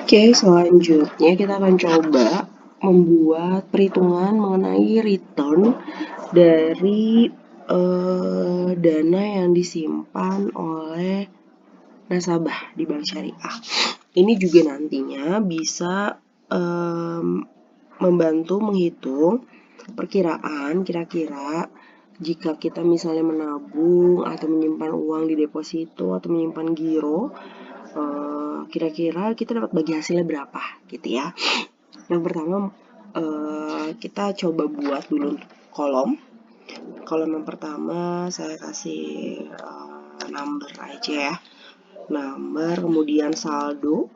Oke, selanjutnya kita akan coba membuat perhitungan mengenai return dari dana yang disimpan oleh nasabah di bank syariah. Ini juga nantinya bisa membantu menghitung perkiraan kira-kira jika kita misalnya menabung atau menyimpan uang di deposito atau menyimpan giro, kira-kira kita dapat bagi hasilnya berapa gitu ya. Yang pertama kita coba buat dulu kolom. Kolom yang pertama saya kasih number aja ya. Number, kemudian saldo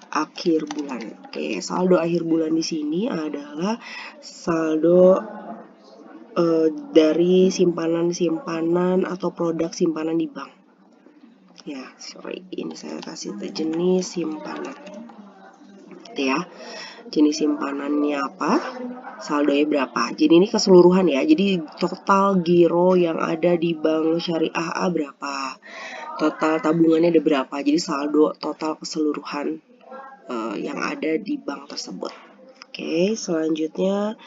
akhir bulan. Oke, saldo akhir bulan di sini adalah saldo dari simpanan-simpanan atau produk simpanan di bank. Ya, sorry, ini saya kasih jenis simpanan. Gitu ya. Jenis simpanannya apa? Saldonya berapa? Jadi ini keseluruhan ya. Jadi total giro yang ada di bank syariah A berapa? Total tabungannya ada berapa? Jadi saldo total keseluruhan yang ada di bank tersebut. Oke, selanjutnya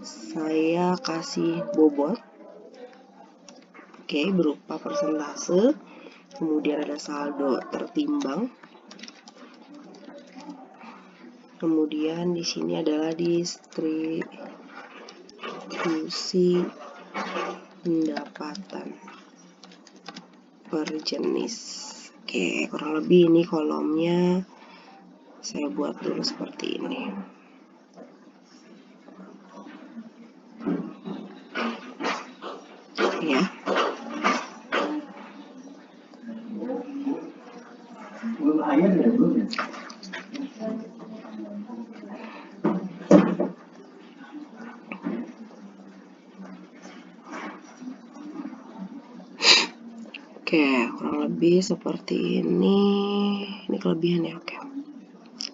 saya kasih bobot. Oke, berupa persentase. Kemudian ada saldo tertimbang. Kemudian di sini adalah distribusi pendapatan per jenis. Oke, kurang lebih ini kolomnya saya buat dulu seperti ini. Ya. Oke, kurang lebih seperti ini. Ini kelebihannya, oke.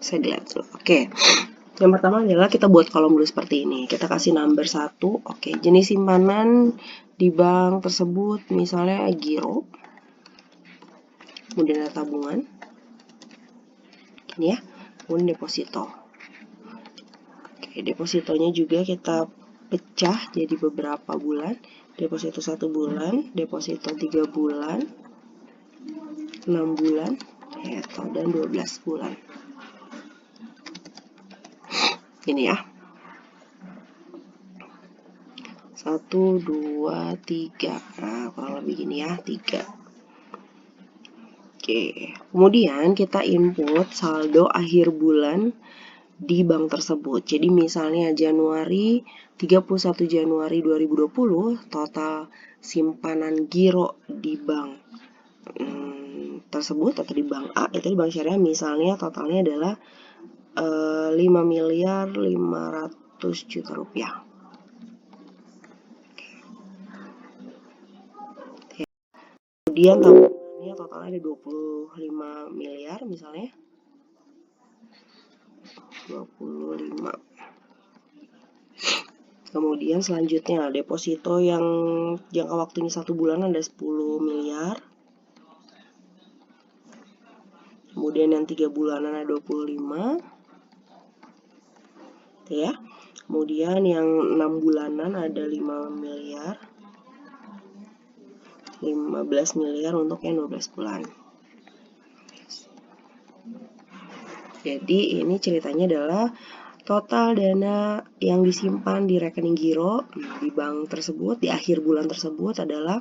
Saya lihat dulu. Oke. Yang pertama adalah kita buat kolom dulu seperti ini. Kita kasih number 1. Oke, jenis simpanan di bank tersebut misalnya giro. Kemudian ada tabungan. Ini ya. Kemudian deposito. Oke, depositonya juga kita pecah jadi beberapa bulan. Deposito 1 bulan, deposito 3 bulan, 6 bulan, dan 12 bulan. Ini ya. 1, 2, 3. Nah, kurang lebih gini ya, 3. Oke, kemudian kita input saldo akhir bulan di bank tersebut. Jadi misalnya 31 Januari 2020 total simpanan giro di bank tersebut atau di bank A itu di bank syariah misalnya totalnya adalah 5.500.000.000 rupiah. Kemudian tabungannya totalnya ada 25 miliar misalnya. 25. Kemudian selanjutnya deposito yang jangka waktunya 1 bulan ada 10 miliar. Kemudian yang 3 bulanan ada 25. Ya. Kemudian yang 6 bulanan ada 5 miliar. 15 miliar untuk yang 12 bulan. Jadi ini ceritanya adalah total dana yang disimpan di rekening giro di bank tersebut di akhir bulan tersebut adalah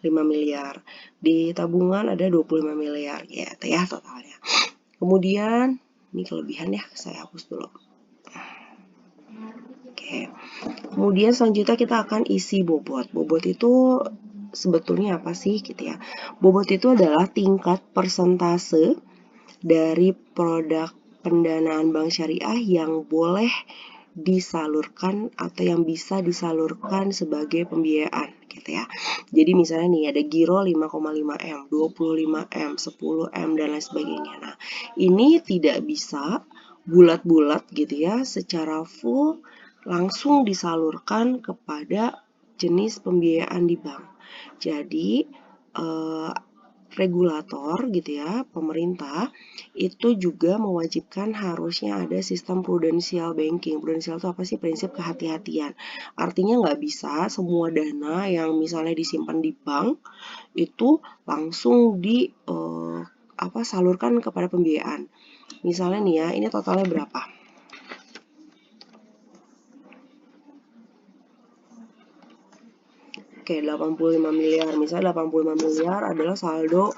5 miliar. Di tabungan ada 25 miliar gitu ya totalnya. Kemudian ini kelebihan ya, saya hapus dulu. Oke. Kemudian selanjutnya kita akan isi bobot. Bobot itu sebetulnya apa sih gitu ya? Bobot itu adalah tingkat persentase dari produk pendanaan bank syariah yang boleh disalurkan atau yang bisa disalurkan sebagai pembiayaan gitu ya. Jadi misalnya nih ada giro 5,5M, 25M, 10M dan lain sebagainya. Nah, ini tidak bisa bulat-bulat gitu ya secara full langsung disalurkan kepada jenis pembiayaan di bank. Jadi regulator gitu ya, pemerintah itu juga mewajibkan harusnya ada sistem prudensial banking. Prudensial itu apa sih? Prinsip kehati-hatian. Artinya nggak bisa semua dana yang misalnya disimpan di bank itu langsung salurkan kepada pembiayaan. Misalnya nih ya, ini totalnya berapa? Oke, 85 miliar. Misalnya 85 miliar adalah saldo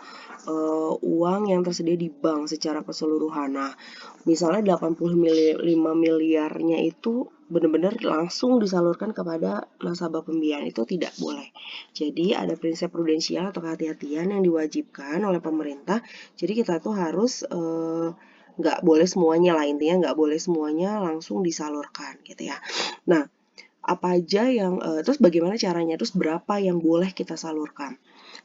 uang yang tersedia di bank secara keseluruhan. Nah, misalnya 85 miliarnya itu benar-benar langsung disalurkan kepada nasabah pembiayaan, itu tidak boleh. Jadi ada prinsip prudensial atau kehati-hatian yang diwajibkan oleh pemerintah. Jadi kita tuh harus nggak boleh semuanya lah, intinya nggak boleh semuanya langsung disalurkan gitu ya. Nah, apa aja yang terus bagaimana caranya, terus berapa yang boleh kita salurkan.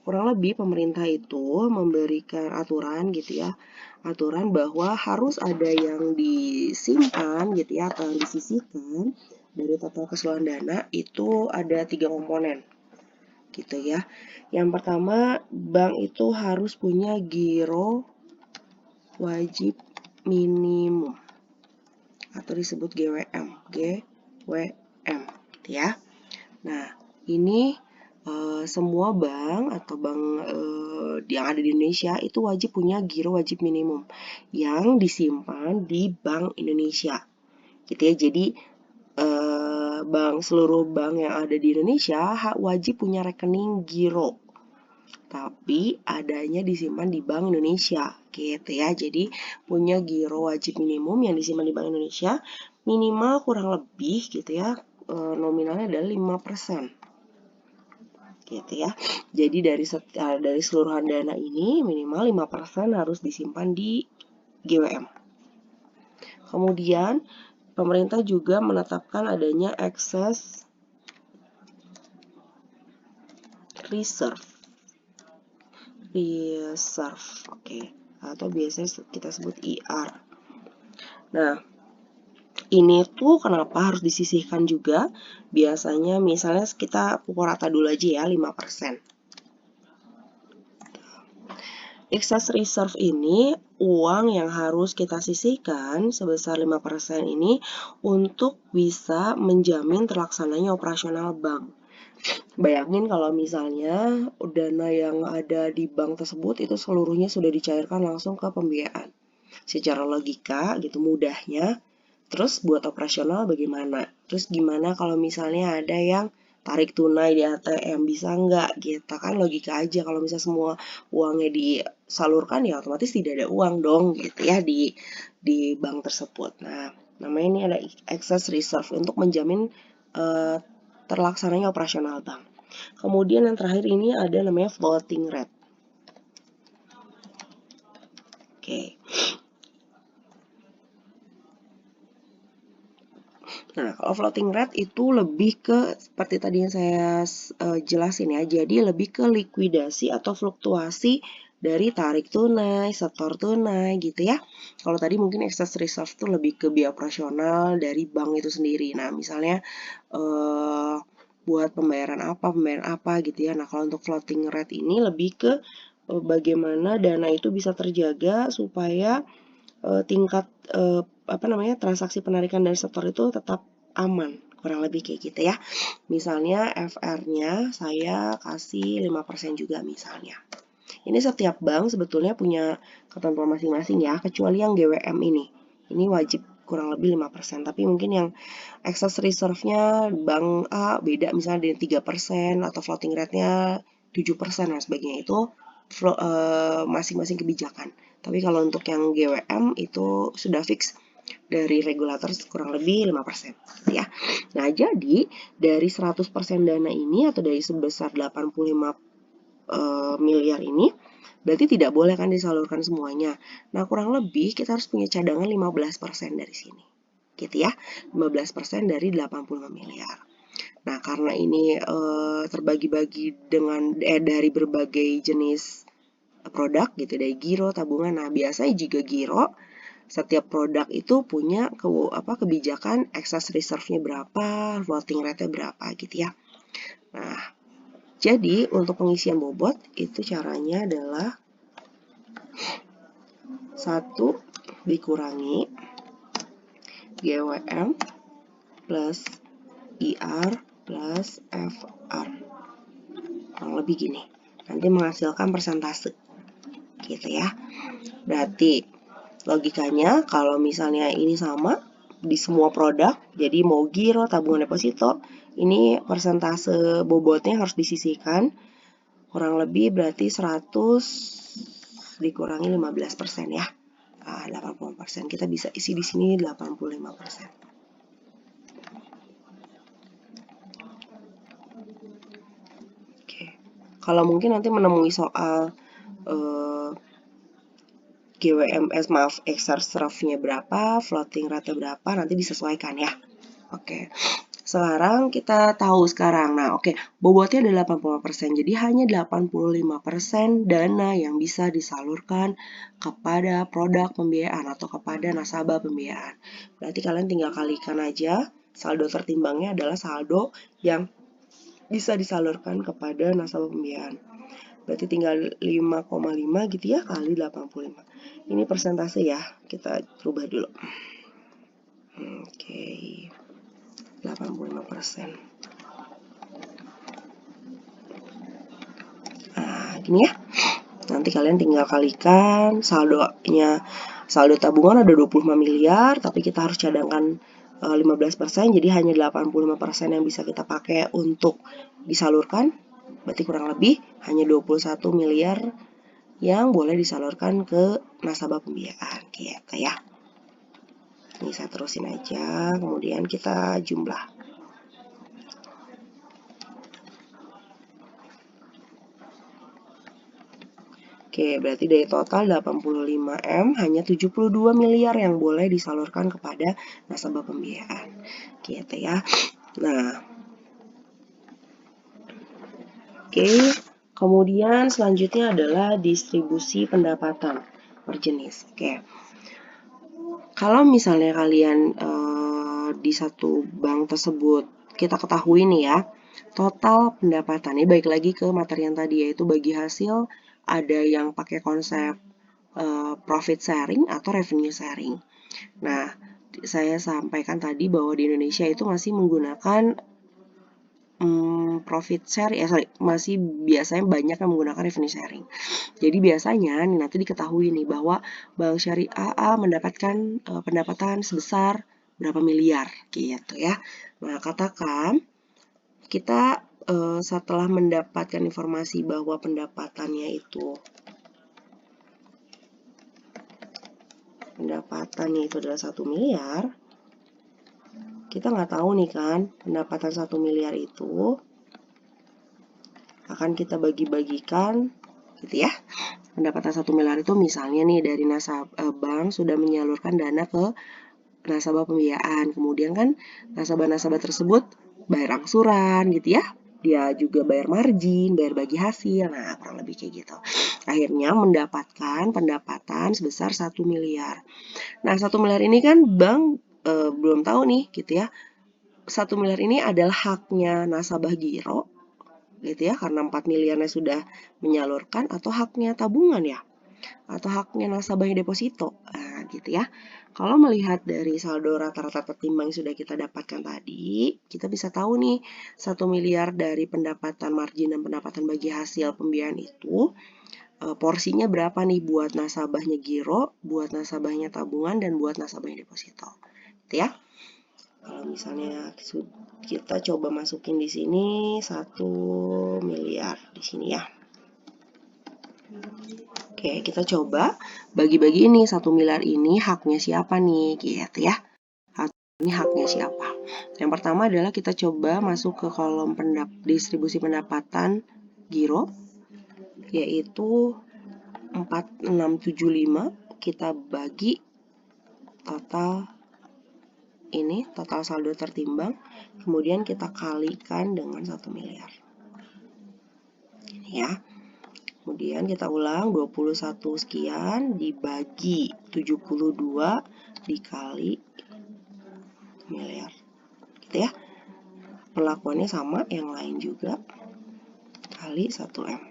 Kurang lebih pemerintah itu memberikan aturan gitu ya, aturan bahwa harus ada yang disimpan gitu ya, atau yang disisihkan dari total keseluruhan dana itu ada 3 komponen gitu ya. Yang pertama, bank itu harus punya giro wajib minimum atau disebut GWM, gitu ya. Nah, ini semua bank atau bank yang ada di Indonesia itu wajib punya giro wajib minimum yang disimpan di Bank Indonesia, gitu ya. Jadi seluruh bank yang ada di Indonesia wajib punya rekening giro, tapi adanya disimpan di Bank Indonesia, gitu ya. Jadi punya giro wajib minimum yang disimpan di Bank Indonesia minimal kurang lebih gitu ya, nominalnya adalah 5%. Gitu ya. Jadi dari seluruhan dana ini minimal 5% harus disimpan di GWM. Kemudian pemerintah juga menetapkan adanya excess reserve. Oke. Atau biasanya kita sebut IR. Nah, ini tuh kenapa harus disisihkan juga? Biasanya misalnya kita pukul rata dulu aja ya, 5%. Excess reserve ini uang yang harus kita sisihkan sebesar 5% ini untuk bisa menjamin terlaksananya operasional bank. Bayangin kalau misalnya dana yang ada di bank tersebut itu seluruhnya sudah dicairkan langsung ke pembiayaan. Secara logika gitu mudahnya. Terus buat operasional bagaimana? Terus gimana kalau misalnya ada yang tarik tunai di ATM, bisa nggak gitu kan, logika aja. Kalau misalnya semua uangnya disalurkan ya otomatis tidak ada uang dong gitu ya di bank tersebut. Nah, namanya ini ada excess reserve untuk menjamin terlaksananya operasional bank. Kemudian yang terakhir ini ada namanya floating rate. Oke. Nah, kalau floating rate itu lebih ke seperti tadi yang saya jelasin ya. Jadi lebih ke likuidasi atau fluktuasi dari tarik tunai, setor tunai gitu ya. Kalau tadi mungkin excess reserve itu lebih ke biaya operasional dari bank itu sendiri. Nah, misalnya buat pembayaran apa gitu ya. Nah, kalau untuk floating rate ini lebih ke bagaimana dana itu bisa terjaga supaya tingkat transaksi penarikan dari setor itu tetap aman, kurang lebih kayak gitu ya. Misalnya FR-nya saya kasih 5% juga misalnya. Ini setiap bank sebetulnya punya ketentuan masing-masing ya, kecuali yang GWM ini. Ini wajib kurang lebih 5%, tapi mungkin yang excess reserve-nya bank A beda misalnya dengan 3% atau floating rate-nya 7% dan sebagainya, itu masing-masing kebijakan. Tapi kalau untuk yang GWM itu sudah fix dari regulator kurang lebih 5% ya. Nah, jadi dari 100% dana ini atau dari sebesar 85 miliar ini berarti tidak boleh kan disalurkan semuanya. Nah, kurang lebih kita harus punya cadangan 15% dari sini. Gitu ya. 15% dari 85 miliar. Nah, karena ini terbagi-bagi dari berbagai jenis produk gitu, dari giro, tabungan. Nah, biasanya jika giro, setiap produk itu punya kebijakan excess reserve-nya berapa, floating rate-nya berapa gitu ya. Nah, jadi untuk pengisian bobot itu caranya adalah 1 dikurangi GWM plus IR plus FR. Kurang lebih gini. Nanti menghasilkan persentase. Gitu ya. Berarti logikanya kalau misalnya ini sama di semua produk, jadi mau giro, tabungan deposito, ini persentase bobotnya harus disisihkan. Kurang lebih berarti 100 dikurangi 15% ya. 80%. Kita bisa isi di sini 85%. Oke. Kalau mungkin nanti menemui soal GWMS, excess reserve-nya berapa, floating rate berapa, nanti disesuaikan ya. Oke. Sekarang kita tahu sekarang. Nah, oke, bobotnya ada 85%. Jadi hanya 85% dana yang bisa disalurkan kepada produk pembiayaan atau kepada nasabah pembiayaan. Berarti kalian tinggal kalikan aja. Saldo tertimbangnya adalah saldo yang bisa disalurkan kepada nasabah pembiayaan. Berarti tinggal 5,5 gitu ya kali 85. Ini persentase ya. Kita rubah dulu. Oke. 85%. Nah, gini ya. Nanti kalian tinggal kalikan saldonya. Saldo tabungan ada 25 miliar, tapi kita harus cadangkan 15%, jadi hanya 85% yang bisa kita pakai untuk disalurkan. Berarti kurang lebih hanya 21 miliar yang boleh disalurkan ke nasabah pembiayaan gitu ya. Ini saya terusin aja, kemudian kita jumlah. Oke, berarti dari total 85M hanya 72 miliar yang boleh disalurkan kepada nasabah pembiayaan. Gitu ya. Nah, oke, kemudian selanjutnya adalah distribusi pendapatan per jenis. Oke. Kalau misalnya kalian di satu bank tersebut, kita ketahui nih ya, total pendapatannya, baik lagi ke materi yang tadi, yaitu bagi hasil, ada yang pakai konsep profit sharing atau revenue sharing. Nah, saya sampaikan tadi bahwa di Indonesia itu masih menggunakan profit share, masih biasanya banyak yang menggunakan revenue sharing. Jadi biasanya nanti diketahui nih bahwa Bank Syariah A mendapatkan pendapatan sebesar berapa miliar gitu ya. Nah, katakan kita setelah mendapatkan informasi bahwa pendapatannya itu adalah 1 miliar, kita nggak tahu nih kan pendapatan 1 miliar itu akan kita bagi-bagikan gitu ya. Pendapatan 1 miliar itu misalnya nih dari bank sudah menyalurkan dana ke nasabah pembiayaan. Kemudian kan nasabah-nasabah tersebut bayar angsuran gitu ya. Dia juga bayar margin, bayar bagi hasil. Nah, kurang lebih kayak gitu. Akhirnya mendapatkan pendapatan sebesar 1 miliar. Nah, 1 miliar ini kan bank belum tahu nih gitu ya. 1 miliar ini adalah haknya nasabah giro gitu ya, karena 4 miliarnya sudah menyalurkan, atau haknya tabungan ya, atau haknya nasabah yang deposito. Nah, gitu ya. Kalau melihat dari saldo rata-rata tertimbang yang sudah kita dapatkan tadi, kita bisa tahu nih 1 miliar dari pendapatan margin dan pendapatan bagi hasil pembiayaan itu porsinya berapa nih buat nasabahnya giro, buat nasabahnya tabungan, dan buat nasabahnya deposito. Gitu ya. Kalau misalnya kita coba masukin di sini 1 miliar di sini ya. Oke, kita coba bagi-bagi ini 1 miliar ini haknya siapa nih gitu ya. Ini haknya siapa? Yang pertama adalah kita coba masuk ke kolom distribusi pendapatan giro, yaitu 4675, kita bagi total ini, total saldo tertimbang, kemudian kita kalikan dengan 1 miliar. Ini ya. Kemudian kita ulang 21 sekian dibagi 72 dikali miliar. Gitu ya. Perlakuannya sama, yang lain juga. Kali 1M.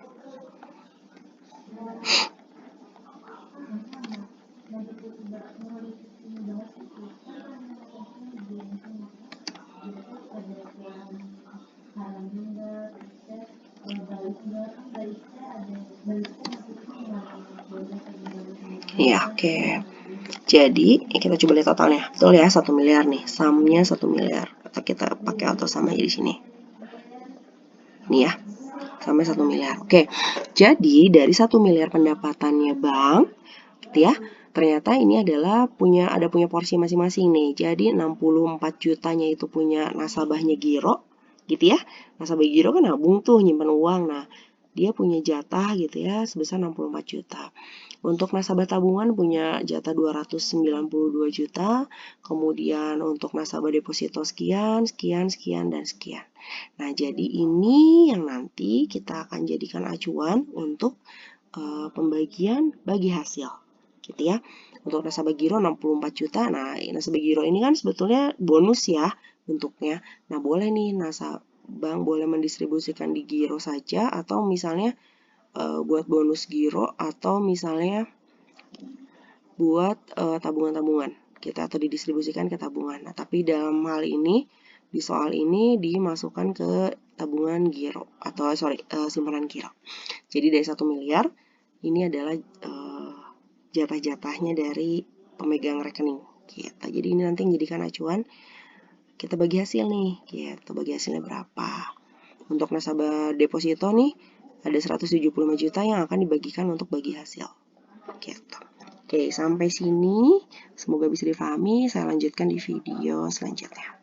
Ya, oke. Jadi, kita coba lihat totalnya. Betul ya, 1 miliar nih. Sumnya 1 miliar. Atau kita pakai auto sum aja di sini. Ini ya, sampai 1 miliar. Oke, jadi dari 1 miliar pendapatannya bank, gitu ya, ternyata ini adalah punya porsi masing-masing nih. Jadi 64 jutanya itu punya nasabahnya giro, gitu ya. Nasabah giro kan nabung tuh, nyimpan uang. Nah, dia punya jatah gitu ya sebesar 64 juta. Untuk nasabah tabungan punya jatah 292 juta, kemudian untuk nasabah deposito sekian, sekian, sekian, dan sekian. Nah, jadi ini yang nanti kita akan jadikan acuan untuk pembagian bagi hasil, gitu ya. Untuk nasabah giro 64 juta, nah nasabah giro ini kan sebetulnya bonus ya bentuknya. Nah, boleh nih bank boleh mendistribusikan di giro saja atau misalnya buat bonus giro atau misalnya buat tabungan-tabungan kita atau didistribusikan ke tabungan. Nah, tapi dalam hal ini di soal ini dimasukkan ke tabungan giro atau simpanan giro. Jadi dari 1 miliar ini adalah jatah-jatahnya dari pemegang rekening gitu. Jadi ini nanti menjadikan acuan kita bagi hasil nih, gitu. Bagi hasilnya berapa? Untuk nasabah deposito nih ada 175 juta yang akan dibagikan untuk bagi hasil. Gitu. Oke, sampai sini semoga bisa dipahami. Saya lanjutkan di video selanjutnya.